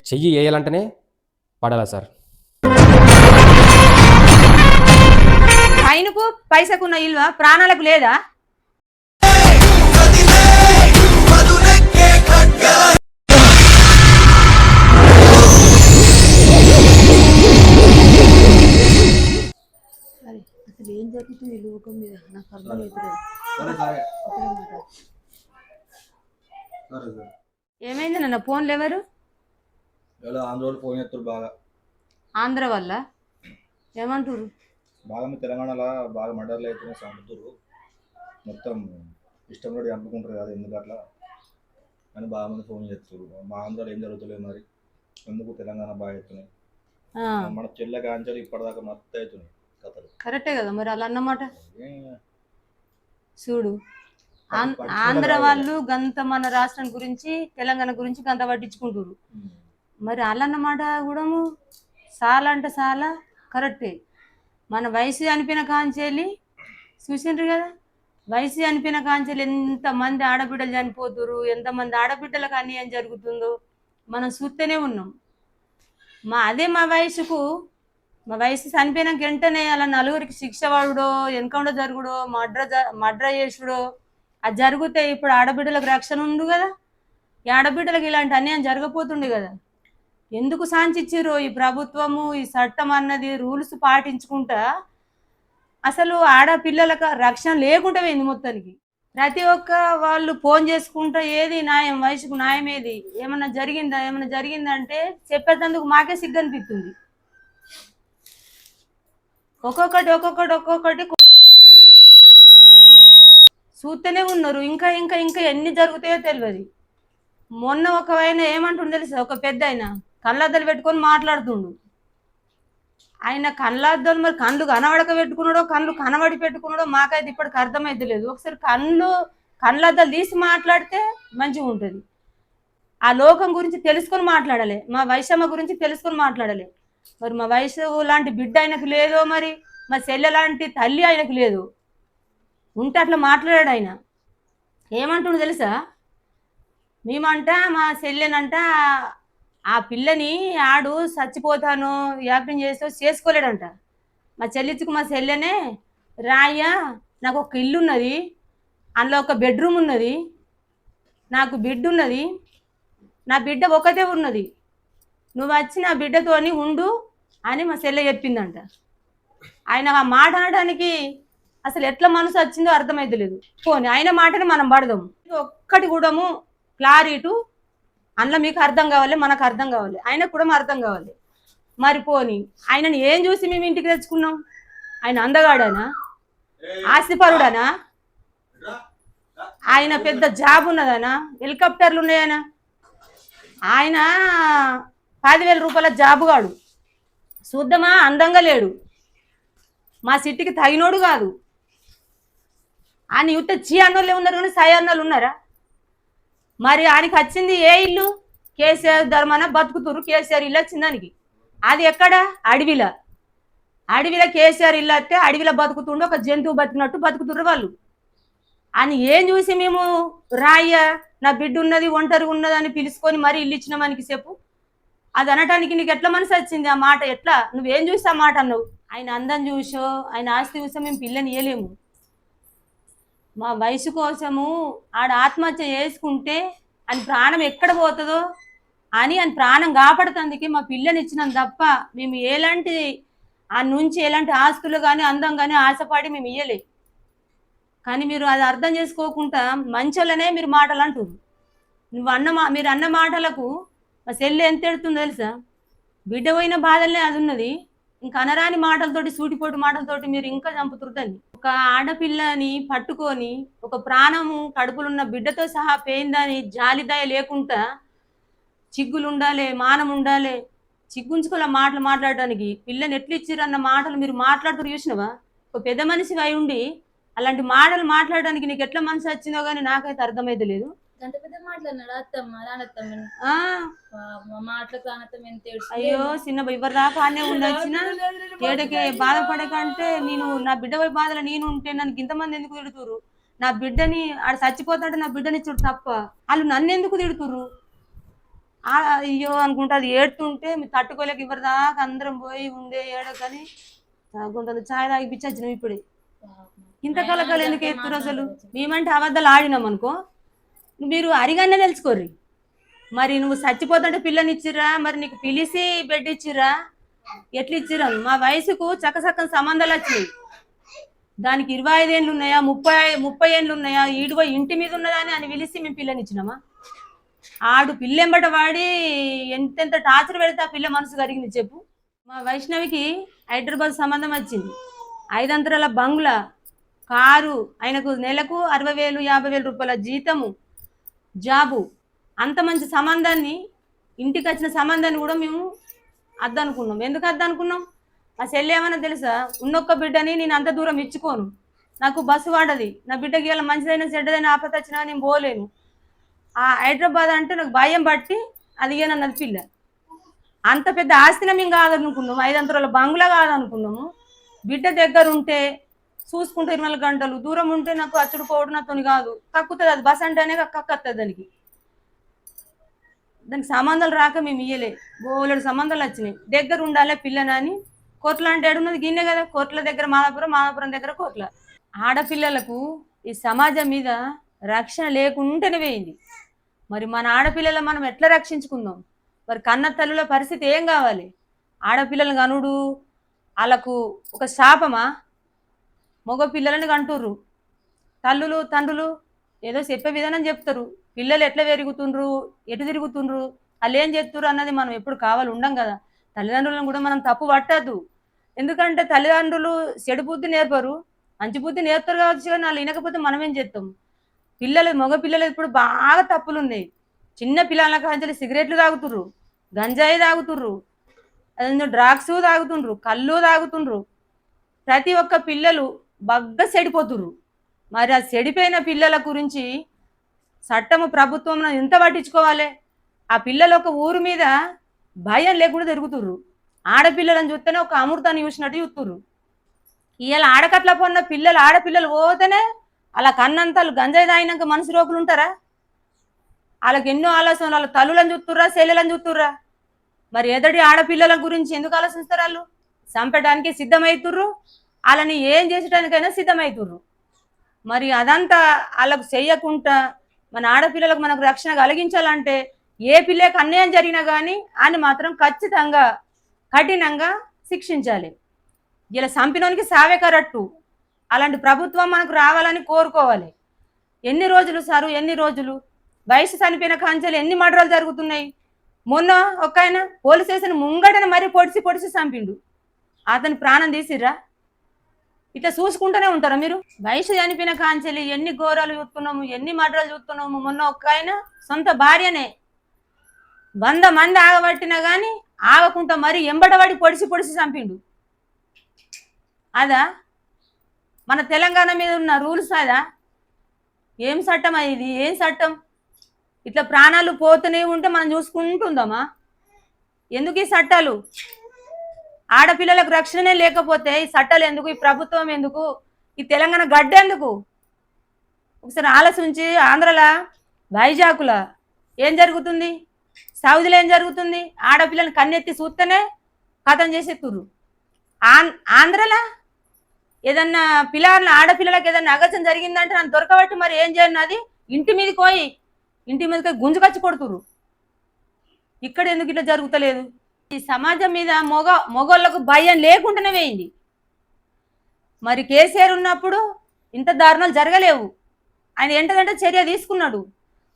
చెయ్యి వేయాలంటేనే పడాలా సార్. ఆయనకు పైసకున్న ఇల్వ ప్రాణాలకు లేదా? అసలు ఏం జరుగుతుంది ఈ లోకం మీద నాకు అర్థమవుతుంది. ఏమైంది నన్న ఫోన్లు ఎవరు? ఫోన్ చేస్తారు బాగా. ఆంధ్ర వల్ల ఏమంటారు? బాగా మీ తెలంగాణలో బాగా మర్డర్లు అయితే సంపుతురు, మొత్తం ఇష్టం కూడా చంపుకుంటారు కదా, ఎందుకు అట్లా అని బాగా మంది ఫోన్ చేస్తారు. మా ఆంధ్రాలో ఏం జరుగుతలేదు మరి, ఎందుకు తెలంగాణ బాగా అవుతున్నాయి. మన చెల్లె కాంచాలు ఇప్పటిదాకా మత్తు అవుతున్నాయి కథలు. కరెక్టే కదా మరి అలా అన్నమాట. చూడు ఆంధ్ర వాళ్ళు గంత మన రాష్ట్రం గురించి తెలంగాణ గురించి గంత పట్టించుకుంటారు. మరి అల్లన్నమాట కూడా చాలా అంటే చాలా కరెక్టే. మన వయసు అనిపిన కాంచెల్లి చూసిండ్రు కదా, వయసు అనిపిన కాంచెల్లి ఎంతమంది ఆడబిడ్డలు చనిపోతురు, ఎంతమంది ఆడబిడ్డలకు అన్యాయం జరుగుతుందో మనం చూస్తూనే ఉన్నాం. మా వయసు చనిపోయినాక వెంటనే అలా నలుగురికి శిక్ష పడుడో, ఎన్కౌంటర్ జరుగుడో, మర్డర్ చేసుడో అది జరిగితే ఇప్పుడు ఆడబిడ్డలకు రక్షణ ఉంది కదా, ఈ ఆడబిడ్డలకు ఇలాంటి అన్యాయం జరగపోతుండే కదా. ఎందుకు సాంచిచ్చిరో ఈ ప్రభుత్వము, ఈ చట్టం అన్నది రూల్స్ పాటించుకుంటా అసలు ఆడపిల్లలకు రక్షణ లేకుండా పోయింది మొత్తానికి. ప్రతి ఒక్క వాళ్ళు ఫోన్ చేసుకుంటా ఏది న్యాయం, వయసుకు న్యాయం ఏది, ఏమన్నా జరిగిందంటే చెప్పేటందుకు మాకే సిగ్గు అనిపిస్తుంది. ఒక్కొక్కటి చూస్తూనే ఉన్నారు. ఇంకా ఇంకా ఇంకా ఎన్ని జరుగుతాయో తెలియదు. మొన్న ఒక ఆయన ఏమంటుండు తెలుసా, ఒక పెద్ద ఆయన కళ్ళద్దలు పెట్టుకొని మాట్లాడుతుండు. ఆయన కళ్ళద్దలు మరి కళ్ళు కనబడక పెట్టుకున్నాడో కళ్ళు కనబడి పెట్టుకున్నాడో మాకైతే ఇప్పటికి అర్థమైతే లేదు. ఒకసారి కళ్ళద్దలు తీసి మాట్లాడితే మంచిగా ఉంటుంది. ఆ లోకం గురించి తెలుసుకొని మాట్లాడాలి, మా వైషమ్మ గురించి తెలుసుకొని మాట్లాడాలి. మరి మా వయసు లాంటి బిడ్డ ఆయనకు లేదో, మరి మా చెల్లె లాంటి తల్లి ఆయనకు లేదు, ఉంటే అట్లా మాట్లాడాడు ఆయన. ఏమంటుండు తెలుసా, మేమంట మా చెల్లెనంట ఆ పిల్లని ఆడు చచ్చిపోతాను యాక్టింగ్ చేసుకోలేడంట. మా చెల్లిచ్చుకు మా చెల్లెనే రాయ్యా, నాకు ఒక ఇల్లు ఉన్నది, అందులో ఒక బెడ్రూమ్ ఉన్నది, నాకు బిడ్డ ఉన్నది, నా బిడ్డ ఒకటే ఉన్నది, నువ్వు వచ్చి నా బిడ్డతోని ఉండు అని మా చెల్లె చెప్పిందంట. ఆయన ఆ మాట అనడానికి అసలు ఎట్లా మనసు వచ్చిందో అర్థమైతలేదు. పోనీ ఆయన మాటని మనం పడదాం, ఒక్కటి కూడా క్లారిటీ అందులో మీకు అర్థం కావాలి, మనకు అర్థం కావాలి, ఆయనకు కూడా అర్థం కావాలి. మరి పోనీ ఆయనని ఏం చూసి మేము ఇంటికి తెచ్చుకున్నాం? ఆయన అందగాడనా, ఆస్తిపరుడనా, ఆయన పెద్ద జాబ్ ఉన్నదనా, హెలికాప్టర్లు ఉన్నాయనా? ఆయన 10,000 రూపాయల జాబు కాడు, చూద్దామా అందంగా లేడు, మా సిటీకి తగినోడు కాదు. ఆయన యుద్ధ చీ అన్నోళ్ళే ఉన్నారు కానీ సై అన్నోళ్ళు ఉన్నారా? మరి ఆయనకి వచ్చింది ఏ ఇల్లు? కేసీఆర్ ధర్మాన బతుకుతురు, కేసీఆర్ ఇల్లు వచ్చింది దానికి. అది ఎక్కడ? అడవిలో కేసీఆర్ ఇల్లు వస్తే అడవిలో బతుకుతుండే ఒక జంతువు బతికినట్టు బతుకుతుర్రు వాళ్ళు. అని ఏం చూసి మేము రాయ్య నా బిడ్డ ఉన్నది ఒంటరిగా ఉన్నదని పిలుచుకొని మరీ ఇల్లు ఇచ్చినామనికి చెప్పు, అది అనటానికి నీకు ఎట్లా మనసు వచ్చింది? ఆ మాట ఎట్లా, నువ్వేం చూసి ఆ మాట అన్నావు? ఆయన అందం చూసో ఆయన ఆస్తి చూసో మేము పిల్లని ఇయ్యలేము. మా వయసు కోసము ఆడ ఆత్మహత్య చేసుకుంటే ఆయన ప్రాణం ఎక్కడ పోతుందో అని ఆయన ప్రాణం కాపాడుతందుకే మా పిల్లని ఇచ్చినాం తప్ప మేము ఎలాంటి ఆ నుంచి ఎలాంటి ఆస్తులు కానీ అందం కానీ ఆశపడి మేము ఇయ్యలే. కానీ మీరు అది అర్థం చేసుకోకుండా మంచోళ్ళనే మీరు మాటలు అంటారు. మీరు అన్న మాటలకు మా చెల్లి ఎంత ఎడుతుందో తెలుసా? బిడ్డ పోయిన బాధలనే అది ఉన్నది, ఇంకా అనరాని మాటలతోటి సూటిపోటు మాటలతోటి మీరు ఇంకా చంపుతురుదని. ఒక ఆడపిల్లని పట్టుకొని ఒక ప్రాణము కడుపులున్న బిడ్డతో సహా పోయిందని జాలిదయ లేకుండా చిగ్గులు ఉండాలి, మానం ఉండాలి, చిగ్గుంచుకోలే మాటలు మాట్లాడడానికి. పిల్లని ఎట్లు ఇచ్చిరన్న మాటలు మీరు మాట్లాడుతూ చూసినవా? ఒక పెద్ద మనిషి అయి ఉండి అలాంటి మాటలు మాట్లాడడానికి నీకు ఎట్లా మనసు వచ్చిందో కానీ నాకైతే అర్థమైతే లేదు. అయ్యో చిన్న ఎవరి దాకా అనే ఉండొచ్చిన ఏడకే బాధపడకంటే నేను నా బిడ్డ పోయి బాధలు నేను ఉంటే నన్ను ఇంతమంది ఎందుకు తిడుతురు? నా బిడ్డని ఆడ చచ్చిపోతాంటే నా బిడ్డని చూడు తప్ప వాళ్ళు నన్ను ఎందుకు తిడుతురు? అయ్యో అనుకుంటే అది ఏడుతుంటే మీరు తట్టుకోలేక ఇవ్వరు దాకా అందరం పోయి ఉండే ఏడకని కొంత ఛాయ్ తాగిపించచ్చినాం ఇప్పుడే. ఇంత కలకాలు ఎందుకు ఎత్తురు అసలు? మేమంటే అబద్ధాలు ఆడినాం అనుకో, మీరు అరిగానే తెలుసుకోర్రి. మరి నువ్వు చచ్చిపోతుంటే పిల్లనిచ్చిర్రా, మరి నీకు పిలిచి బెడ్ ఇచ్చిర్రా, ఎట్లా ఇచ్చిర్రా? మా వయసుకు చక్కచక్కని సంబంధాలు వచ్చినాయి. దానికి 25 ఏళ్ళు ఉన్నాయా, 30 ఏళ్ళు ఉన్నాయా, ఈడుగో ఇంటి మీద ఉన్నదా అని పిలిచి మేము పిల్లనిచ్చినామా? ఆడు పిల్లెంబట వాడి ఎంతెంత టార్చర్ పెడితే ఆ పిల్ల మనసు కరిగింది చెప్పు. మా వైష్ణవికి హైదరాబాద్ సంబంధం వచ్చింది. 5 అంతరాల బంగ్లా, కారు, ఆయనకు నెలకు 60,000 50,000 రూపాయల జీతము, జాబు. అంత మంచి సంబంధాన్ని, ఇంటికి వచ్చిన సంబంధాన్ని కూడా మేము అద్దనుకున్నాం. ఎందుకు అద్దనుకున్నాం? మా చెల్లి ఏమన్నా తెలుసా, ఉన్నొక్క బిడ్డని నేను అంత దూరం ఇచ్చుకోను, నాకు బస్సు వాడది, నా బిడ్డకి ఇలా మంచిదైనా చెడ్డదైనా ఆపత వచ్చినా నేను పోలేను. ఆ హైదరాబాద్ అంటే నాకు భయం పట్టి అది ఏనన్నది పిల్ల. అంత పెద్ద ఆస్తిని మేము కాదనుకున్నాము, 5 అంతరాల బంగ్లా కాదనుకున్నాము. బిడ్డ దగ్గర ఉంటే చూసుకుంటే 24 గంటలు, దూరం ఉంటే నాకు అచ్చుడు పోవడం నాతోని కాదు, కక్కుతుంది. అది బస్ అంటేనే కక్కుతుంది. దానికి సంబంధాలు రాక మేము ఇయ్యలే, బోలెడు సంబంధాలు వచ్చినాయి. దగ్గర ఉండాలి పిల్లనని కోట్ల అంటే ఏడున్నది గిన్నె కదా, కోట్ల దగ్గర మాదాపురం, మాదాపురం దగ్గర కోట్ల. ఆడపిల్లలకు ఈ సమాజం మీద రక్షణ లేకుంటేనే పోయింది. మరి మన ఆడపిల్లలు మనం ఎట్లా రక్షించుకుందాం? మరి కన్న తల్లుల పరిస్థితి ఏం కావాలి? ఆడపిల్లలు కనుడు వాళ్ళకు ఒక శాపమా? మగ పిల్లలని కంటుర్రు, తల్లులు తండ్రులు ఏదో చెప్పే విధానం చెప్తారు. పిల్లలు ఎట్లా పెరుగుతుండ్రు, ఎటు తిరుగుతుండ్రు, వాళ్ళు ఏం చేస్తుర్రు అన్నది మనం ఎప్పుడు కావాలి ఉండం కదా. తల్లిదండ్రులను కూడా మనం తప్పు పట్టద్దు. ఎందుకంటే తల్లిదండ్రులు చెడు బుద్ధి నేర్పరు, మంచి బుద్ధి నేర్పరు కావచ్చు, కానీ వాళ్ళు వినకపోతే మనం ఏం చేస్తాం? పిల్లలు, మగ పిల్లలు ఇప్పుడు బాగా తప్పులు ఉన్నాయి. చిన్న పిల్లల కాంచెలు సిగరెట్లు తాగుతుర్రు, గంజాయి తాగుతుర్రు, డ్రాగ్స్ తాగుతుండ్రు, కళ్ళు తాగుతుండ్రు. ప్రతి ఒక్క పిల్లలు బాగా చెడిపోతుర్రు. మరి ఆ చెడిపోయిన పిల్లల గురించి చట్టము ప్రభుత్వం ఎంత పట్టించుకోవాలి? ఆ పిల్లలు ఒక ఊరు మీద భయం లేకుండా తిరుగుతుర్రు. ఆడపిల్లలను చూస్తేనే ఒక అమృతాన్ని చూసినట్టు చూస్తుర్రు. ఇలా ఆడకట్ల పొన్న పిల్లలు, ఆడపిల్లలు పోతేనే అలా కన్నంతలు గంజాయి తాగినాక మనసు రోగులు ఉంటారా? వాళ్ళకి ఎన్నో ఆలోచనలు, వాళ్ళ తల్లులను చూస్తుర్రా, శైలను చూస్తుర్రా? మరి ఎదటి ఆడపిల్లల గురించి ఎందుకు ఆలోచిస్తారు? వాళ్ళు చంపడానికి సిద్ధమవుతుర్రు, వాళ్ళని ఏం చేసేటానికైనా సిద్ధమవుతుర్రు. మరి అదంతా వాళ్ళకు చెయ్యకుండా మన ఆడపిల్లలకు మనకు రక్షణ కలిగించాలంటే ఏ పిల్లకి అన్యాయం జరిగినా కానీ అని మాత్రం ఖచ్చితంగా కఠినంగా శిక్షించాలి. ఇలా చంపినోనికి సావే కరెక్టు. అలాంటి ప్రభుత్వం మనకు రావాలని కోరుకోవాలి. ఎన్ని రోజులు సారు, ఎన్ని రోజులు? వయసు చనిపోయిన కాంచెలు ఎన్ని మర్డర్లు జరుగుతున్నాయి. మొన్న ఒక ఆయన పోలీస్ స్టేషన్ ముంగటన మరీ పొడిచి చంపిండు, అతని ప్రాణం తీసిర్రా? ఇట్లా చూసుకుంటూనే ఉంటారా మీరు? వయసు చనిపోయిన కాంచెలు ఎన్ని ఘోరాలు చూస్తున్నాము, ఎన్ని మర్డర్లు చూస్తున్నాము. మొన్న ఒక ఆయన సొంత భార్యనే 100 మంది ఆగబట్టినా కానీ ఆగకుండా మరి ఎంబడబడి పొడిచి చంపిండు. అదా మన తెలంగాణ మీద ఉన్న రూల్స్? అదా ఏం చట్టం ఇది? ఏం చట్టం? ఇట్లా ప్రాణాలు పోతూనే ఉంటే మనం చూసుకుంటుందామా? ఎందుకు ఈ చట్టాలు? ఆడపిల్లలకు రక్షణనే లేకపోతే ఈ చట్టాలు ఎందుకు? ఈ ప్రభుత్వం ఎందుకు? ఈ తెలంగాణ గడ్డ ఎందుకు? ఒకసారి ఆలోచించి. ఆంధ్రలో వైజాగ్ల ఏం జరుగుతుంది, సౌదీలో ఏం జరుగుతుంది? ఆడపిల్లని కన్నెత్తి చూస్తేనే కథం చేసేస్తుర్రు. ఆంధ్రలో ఏదన్నా పిల్లల ఆడపిల్లలకు ఏదన్నా అగత్యం జరిగిందంటే నన్ను దొరకబట్టి మరి ఏం చేయను, అది ఇంటి మీదకి పోయి గుంజుకొచ్చి కొడుతుర్రు. ఇక్కడ ఎందుకు ఇట్లా జరుగుతలేదు? ఈ సమాజం మీద మొగోళ్ళకు భయం లేకుండానే వేయింది. మరి కేసీఆర్ ఉన్నప్పుడు ఇంత దారుణాలు జరగలేవు. ఆయన ఎంటదంటే చర్య తీసుకున్నాడు.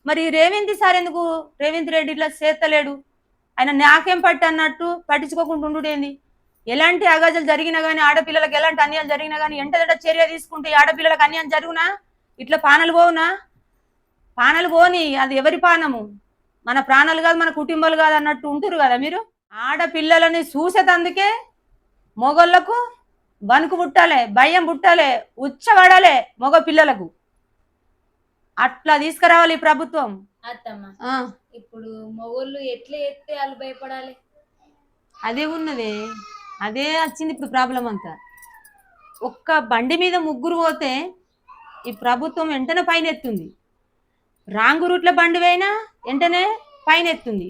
మరి రేవంత్ సార్ ఎందుకు, రేవంత్ రెడ్డి ఇట్లా చేస్తలేడు? ఆయన నాకేం పట్టి అన్నట్టు పట్టించుకోకుండా ఉండుడేంది? ఎలాంటి అగాజాలు జరిగినా కానీ, ఆడపిల్లలకు ఎలాంటి అన్యాయం జరిగినా కానీ ఎంటదంటే చర్య తీసుకుంటే ఆడపిల్లలకు అన్యాయం జరుగునా? ఇట్లా పానాలు పోవునా? పానాలు పోని, అది ఎవరి పానము? మన ప్రాణాలు కాదు, మన కుటుంబాలు కాదు అన్నట్టు ఉంటురు కదా మీరు. ఆడపిల్లలని చూసేటందుకే మొగోళ్ళకు వణుకు పుట్టాలి, భయం పుట్టాలి, ఉచ్చబడాలి మగ పిల్లలకు. అట్లా తీసుకురావాలి ఈ ప్రభుత్వం. అత్తమ్మ, ఇప్పుడు మొగోళ్ళు ఎట్లా ఎత్తే వాళ్ళు భయపడాలి? అదే ఉన్నదే, అదే వచ్చింది ఇప్పుడు ప్రాబ్లం అంతా. ఒక్క బండి మీద 3 పోతే ఈ ప్రభుత్వం వెంటనే పైన ఎత్తుంది. రాంగు రూట్ల బండి పోయినా వెంటనే పైన ఎత్తుంది.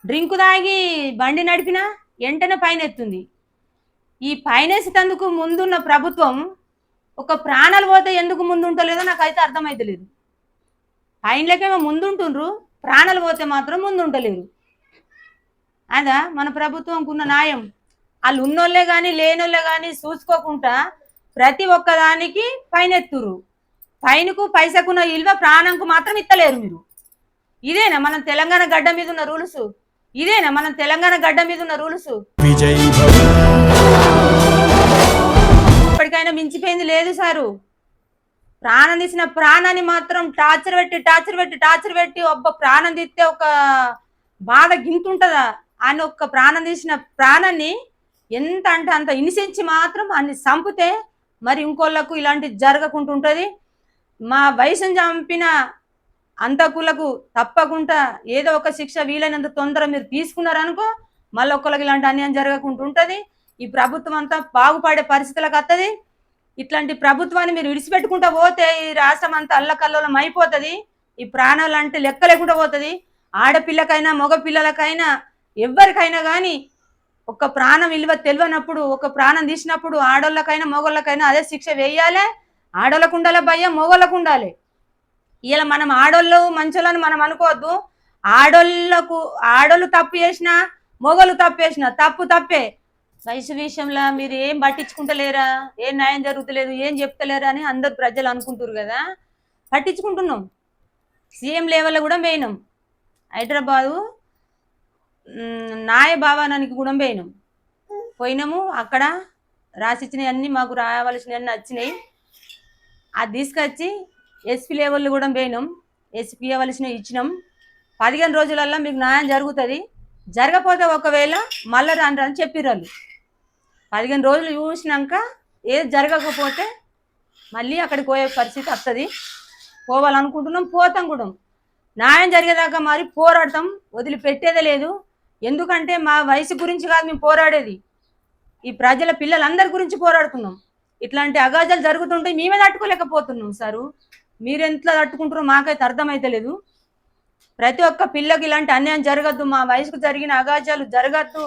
డ్రింకు తాగి బండి నడిపినా వెంటనే పైన ఎత్తుంది. ఈ పైనేసేటందుకు ముందున్న ప్రభుత్వం ఒక ప్రాణాలు పోతే ఎందుకు ముందుంటలేదో నాకైతే అర్థమైతలేదు. పైనలకేమో ముందుంటుండ్రు, ప్రాణాలు పోతే మాత్రం ముందుంటలేరు. అదా మన ప్రభుత్వంకు ఉన్న న్యాయం. వాళ్ళు ఉన్నోళ్ళే కానీ లేనోళ్ళే కానీ చూసుకోకుండా ప్రతి ఒక్కదానికి పైన ఎత్తురు. పైనకు పైసకున్న విలువ ప్రాణంకు మాత్రం ఇత్తలేరు మీరు. ఇదేనా మనం తెలంగాణ గడ్డ మీద ఉన్న రూల్స్? ఇదేనా మనం తెలంగాణ గడ్డ మీద ఉన్న రూల్స్? ఇప్పటికైనా మించిపోయింది లేదు సారు. ప్రాణం తీసిన ప్రాణాన్ని మాత్రం టార్చర్ పెట్టి ఒక్క ప్రాణం తీస్తే ఒక బాధ గింతుంటుందా అని ఒక్క ప్రాణం తీసిన ప్రాణాన్ని ఎంత అంటే అంత హింసించి మాత్రం అన్ని చంపితే మరి ఇంకోళ్ళకు ఇలాంటివి జరగకుంటుంటుంది. మా వయసును చంపిన అంతకులకు తప్పకుండా ఏదో ఒక శిక్ష వీలైనంత తొందర మీరు తీసుకున్నారనుకో మళ్ళీ ఒక్కరికి ఇలాంటి అన్యాయం జరగకుంటుంటుంది. ఈ ప్రభుత్వం అంతా బాగుపడే పరిస్థితులకు వస్తుంది. ఇట్లాంటి ప్రభుత్వాన్ని మీరు విడిచిపెట్టుకుంటూ పోతే ఈ రాష్ట్రం అంతా అల్లకల్లోలం అయిపోతుంది. ఈ ప్రాణాలు అంటే లెక్క లేకుండా పోతుంది. ఆడపిల్లకైనా మగ పిల్లలకైనా ఎవరికైనా కానీ ఒక ప్రాణం విలువ తెలియనప్పుడు, ఒక ప్రాణం తీసినప్పుడు ఆడోళ్ళకైనా మగోళ్ళకైనా అదే శిక్ష వేయాలి. ఆడోళ్ళకు ఉండాలి భయం, మగోళ్ళకు ఉండాలి. ఇలా మనం ఆడోళ్ళు మంచోళ్ళని మనం అనుకోవద్దు. ఆడోళ్ళు తప్పు చేసినా మగోళ్ళు తప్పు చేసినా తప్పే. వయసు విషయంలో మీరు ఏం పట్టించుకుంటలేరా, ఏం న్యాయం జరుగుతలేదు, ఏం చెప్తలేరా అని అందరు ప్రజలు అనుకుంటారు కదా. పట్టించుకుంటున్నాం. సీఎం లెవెల్లో కూడా పోయినాం. హైదరాబాదు న్యాయ భవనానికి కూడా పోయినాము. అక్కడ రాసిచ్చినవన్నీ మాకు రావాల్సినవన్నీ వచ్చినాయి. అది తీసుకొచ్చి ఎస్పీ లెవెల్లో కూడా పోయినాం. ఎస్పీ ఇవ్వాల్సినవి ఇచ్చినాం. 15 రోజులల్లో మీకు న్యాయం జరుగుతుంది. జరగకపోతే ఒకవేళ మళ్ళీ రాని చెప్పిర్రు వాళ్ళు. 15 రోజులు చూసినాక ఏది జరగకపోతే మళ్ళీ అక్కడికి పోయే పరిస్థితి వస్తుంది. పోవాలనుకుంటున్నాం, పోతాం కూడా. న్యాయం జరిగేదాకా మరి పోరాడతాం, వదిలిపెట్టేదే లేదు. ఎందుకంటే మా వయసు గురించి కాదు మేము పోరాడేది, ఈ ప్రజల పిల్లలందరి గురించి పోరాడుతున్నాం. ఇట్లాంటి అగాజాలు జరుగుతుంటే మేమే తట్టుకోలేకపోతున్నాం సారు. మీరు ఎంత తట్టుకుంటారో మాకైతే అర్థమైతలేదు. ప్రతి ఒక్క పిల్లకి ఇలాంటి అన్యాయం జరగద్దు. మా వయసుకు జరిగిన అగాజాలు జరగద్దు,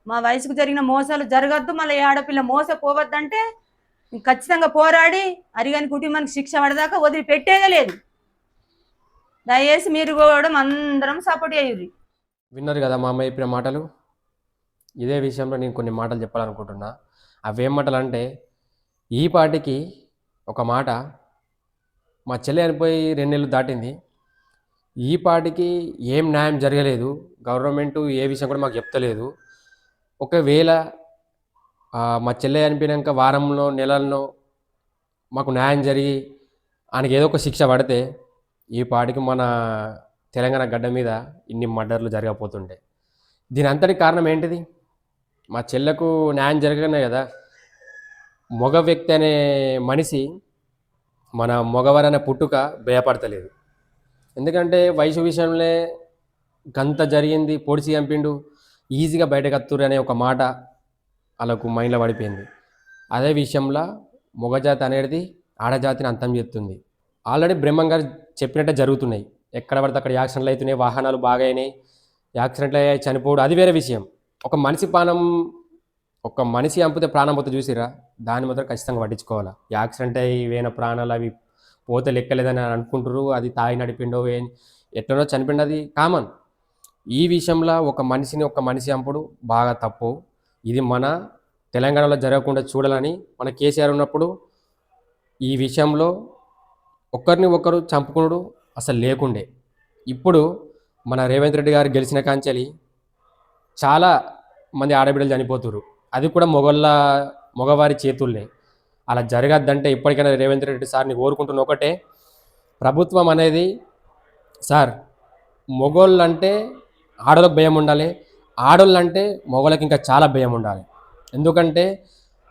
మా వయసుకు జరిగిన మోసాలు జరగద్దు. మళ్ళీ ఆడపిల్ల మోసపోవద్దంటే ఖచ్చితంగా పోరాడి అరిగాని కుటుంబానికి శిక్ష పడదాకా వదిలిపెట్టేదే లేదు. దయచేసి మీరు కూడా అందరం సపోర్ట్ చేయుర్రి. విన్నారు కదా మా అమ్మ చెప్పిన మాటలు. ఇదే విషయంలో నేను కొన్ని మాటలు చెప్పాలనుకుంటున్నా. అవేం మాటలు అంటే, ఈ పాటికి ఒక మాట, మా చెల్లి అనిపోయి 2 నెలలు దాటింది. ఈ పాటికి ఏం న్యాయం జరగలేదు. గవర్నమెంట్ ఏ విషయం కూడా మాకు చెప్తలేదు. ఒకవేళ మా చెల్లె అనిపోయినాక వారంలో నెలల్లో మాకు న్యాయం జరిగి ఆయనకి ఏదో ఒక శిక్ష పడితే ఈ పాటికి మన తెలంగాణ గడ్డ మీద ఇన్ని మర్డర్లు జరగకపోతుండే. దీని అంతటి కారణం ఏంటిది? మా చెల్లెకు న్యాయం జరగనే కదా. మగ వ్యక్తి అనే మనిషి, మన మగవారనే పుట్టుక భయపడతలేదు. ఎందుకంటే వయసు విషయంలో గంత జరిగింది, పొడిచి చంపిండు, ఈజీగా బయటకు వత్తురు అనే ఒక మాట వాళ్ళకు మైండ్లో పడిపోయింది. అదే విషయంలో మగజాతి అనేది ఆడజాతిని అంతం చేస్తుంది. ఆల్రెడీ బ్రహ్మం గారు చెప్పినట్టే జరుగుతున్నాయి. ఎక్కడ పడితే అక్కడ యాక్సిడెంట్లు అవుతున్నాయి, వాహనాలు బాగా అయినాయి, యాక్సిడెంట్లు అయ్యాయి, చనిపోవడం అది వేరే విషయం. ఒక మనిషి చంపితే ప్రాణం పోతే చూసిరా, దాన్ని మాత్రం ఖచ్చితంగా పట్టించుకోవాలి. యాక్సిడెంట్ అయ్యి వేన ప్రాణాలు అవి పోతే లెక్కలేదని అనుకుంటారు. అది తాగి నడిపిండో ఎట్లనో చనిపోయింది, అది కామన్. ఈ విషయంలో ఒక మనిషి చంపుడు బాగా తప్పు. ఇది మన తెలంగాణలో జరగకుండా చూడాలని మన కేసీఆర్ ఉన్నప్పుడు ఈ విషయంలో ఒకరిని ఒకరు చంపుకున్నాడు అసలు లేకుండే. ఇప్పుడు మన రేవంత్ రెడ్డి గారు గెలిచిన కాంచెలి చాలా మంది ఆడబిడ్డలు చనిపోతున్నారు. అది కూడా మగవారి చేతుల్నే. అలా జరగద్దంటే ఇప్పటికైనా రేవంత్ రెడ్డి సార్ని కోరుకుంటున్న ఒకటే, ప్రభుత్వం అనేది సార్ మగోళ్ళు అంటే ఆడోళ్ళకి భయం ఉండాలి, ఆడోళ్ళు అంటే మగోళ్ళకి ఇంకా చాలా భయం ఉండాలి. ఎందుకంటే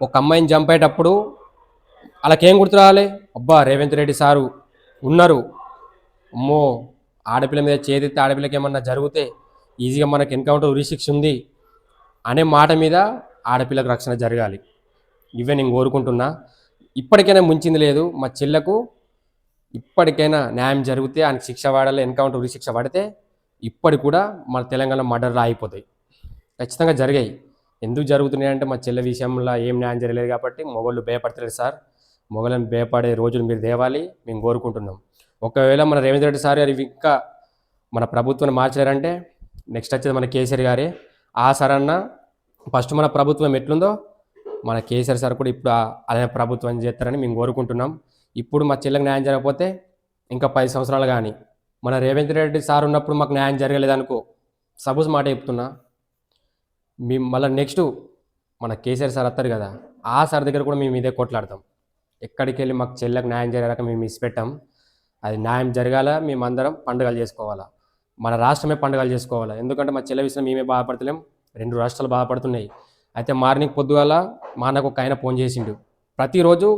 ఒక అమ్మాయిని చంపేటప్పుడు వాళ్ళకేం గుర్తు రావాలి? అబ్బా రేవంత్ రెడ్డి సారు ఉన్నారు, అమ్మో ఆడపిల్ల మీద చేతితే ఆడపిల్లకి ఏమన్నా జరిగితే ఈజీగా మనకు ఎన్కౌంటర్ ఉరిశిక్ష ఉంది అనే మాట మీద ఆడపిల్లకు రక్షణ జరగాలి. ఇవే నేను కోరుకుంటున్నా. ఇప్పటికైనా ముంచింది లేదు. మా చెల్లకు ఇప్పటికైనా న్యాయం జరిగితే ఆయనకు శిక్ష పడాలి, ఎన్కౌంటర్ ఉరిశిక్ష పడితే ఇప్పటికి కూడా మన తెలంగాణ మర్డర్లు ఆగిపోతాయి, ఖచ్చితంగా జరిగాయి. ఎందుకు జరుగుతున్నాయి అంటే మా చెల్లె విషయంలో ఏం న్యాయం జరగలేదు కాబట్టి మొగోళ్ళు భయపడతలేదు సార్. మొగలను భయపడే రోజులు మీరు తేవాలి మేము కోరుకుంటున్నాం. ఒకవేళ మన రేవంత్ రెడ్డి సార్ గారు ఇంకా మన ప్రభుత్వాన్ని మార్చారంటే నెక్స్ట్ వచ్చేది మన కేసీఆర్ గారే. ఆ సార్ అన్న ఫస్ట్ మన ప్రభుత్వం ఎట్లుందో మన కేసీఆర్ సార్ కూడా ఇప్పుడు అదే ప్రభుత్వం చేస్తారని మేము కోరుకుంటున్నాం. ఇప్పుడు మా చెల్లెకి న్యాయం జరగకపోతే ఇంకా 10 సంవత్సరాలు కానీ మన రేవంత్ రెడ్డి సార్ ఉన్నప్పుడు మాకు న్యాయం జరగలేదనుకో, సపోజ్ మాట చెప్తున్నా, మేము మళ్ళీ నెక్స్ట్ మన కేసీఆర్ సార్ వస్తారు కదా, ఆ సార్ దగ్గర కూడా మేము ఇదే కొట్లాడతాం. ఎక్కడికి వెళ్ళి మాకు చెల్లెకు న్యాయం జరగాక మేము ఇచ్చిపెట్టాం. అది న్యాయం జరగాల, మేమందరం పండుగలు చేసుకోవాలా, మన రాష్ట్రమే పండుగలు చేసుకోవాలా. ఎందుకంటే మా చెల్లె విషయం మేమే బాధపడతలేం, 2 రాష్ట్రాలు బాధపడుతున్నాయి. అయితే మార్నింగ్ పొద్దుగాల మా అన్నకు ఒక ఆయన ఫోన్ చేసిండు. ప్రతిరోజు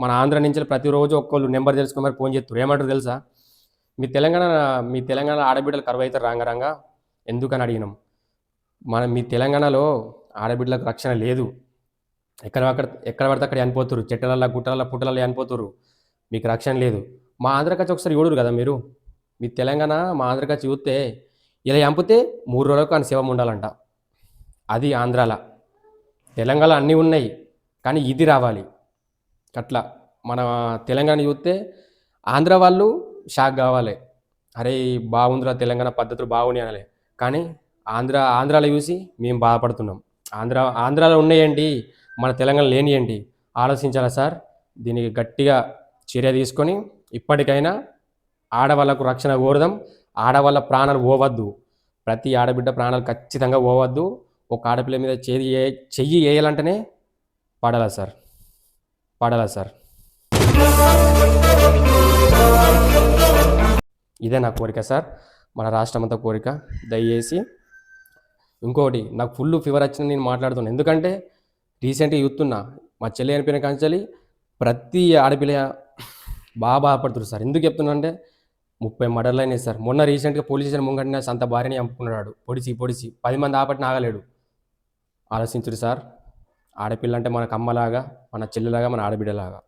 మన ఆంధ్ర నుంచి ప్రతిరోజు ఒక్కళ్ళు నెంబర్ తెలుసుకుని మరి ఫోన్ చేస్తారు. ఏమంటారు తెలుసా, మీ తెలంగాణ ఆడబిడ్డలు కరువు అవుతారు రాంగ ఎందుకని అడిగినాం. మీ తెలంగాణలో ఆడబిడ్డలకు రక్షణ లేదు. ఎక్కడ పడితే అక్కడ చనిపోతారు, చెట్టలల్లో గుట్టలలో పుట్టలలో చనిపోతారు, మీకు రక్షణ లేదు. మా ఆంధ్రకచ్చి ఒకసారి చూడరు కదా మీరు, మీ తెలంగాణ మా ఆంధ్రకచ్చి చూస్తే ఇలా చంపితే 3 రోజులకు అని శవం ఉండాలంట. అది ఆంధ్రాల. తెలంగాణ అన్నీ ఉన్నాయి కానీ ఇది రావాలి. అట్లా మన తెలంగాణ చూస్తే ఆంధ్ర వాళ్ళు షాక్ కావాలి, అరే బాగుందిరా తెలంగాణ పద్ధతులు బాగున్నాయి అనాలి. కానీ ఆంధ్రాలో చూసి మేము బాధపడుతున్నాం. ఆంధ్రాలో ఉన్నాయేంటి, మన తెలంగాణ లేనియేంటి ఆలోచించాలా సార్. దీనికి గట్టిగా చర్య తీసుకొని ఇప్పటికైనా ఆడవాళ్ళకు రక్షణ కోరదాం. ఆడవాళ్ళ ప్రాణాలు పోవద్దు, ప్రతి ఆడబిడ్డ ప్రాణాలు ఖచ్చితంగా పోవద్దు. ఒక ఆడపిల్ల మీద చెయ్యి వేయాలంటేనే పడాలా సార్. ఇదే నా కోరిక సార్, మన రాష్ట్రం అంతా కోరిక. దయచేసి ఇంకోటి, నాకు ఫుల్ ఫీవర్ వచ్చిన నేను మాట్లాడుతున్నాను. ఎందుకంటే రీసెంట్గా చూస్తున్నా మా చెల్లి అనిపోయిన కాంచాలి ప్రతి ఆడపిల్ల బాగా బాధపడుతున్నారు సార్. ఎందుకు చెప్తున్నా అంటే 30 మర్డర్లు అయినాయి సార్. మొన్న రీసెంట్గా పోలీస్ స్టేషన్ ముంగటిన సంత భార్యని చంపుకున్నాడు, పొడిచి 10 మంది ఆపట్టిన ఆగలేడు. ఆలోచించుడు సార్, ఆడపిల్ల అంటే మనకు అమ్మలాగా, మన చెల్లిలాగా, మన ఆడబిడ్డలాగా.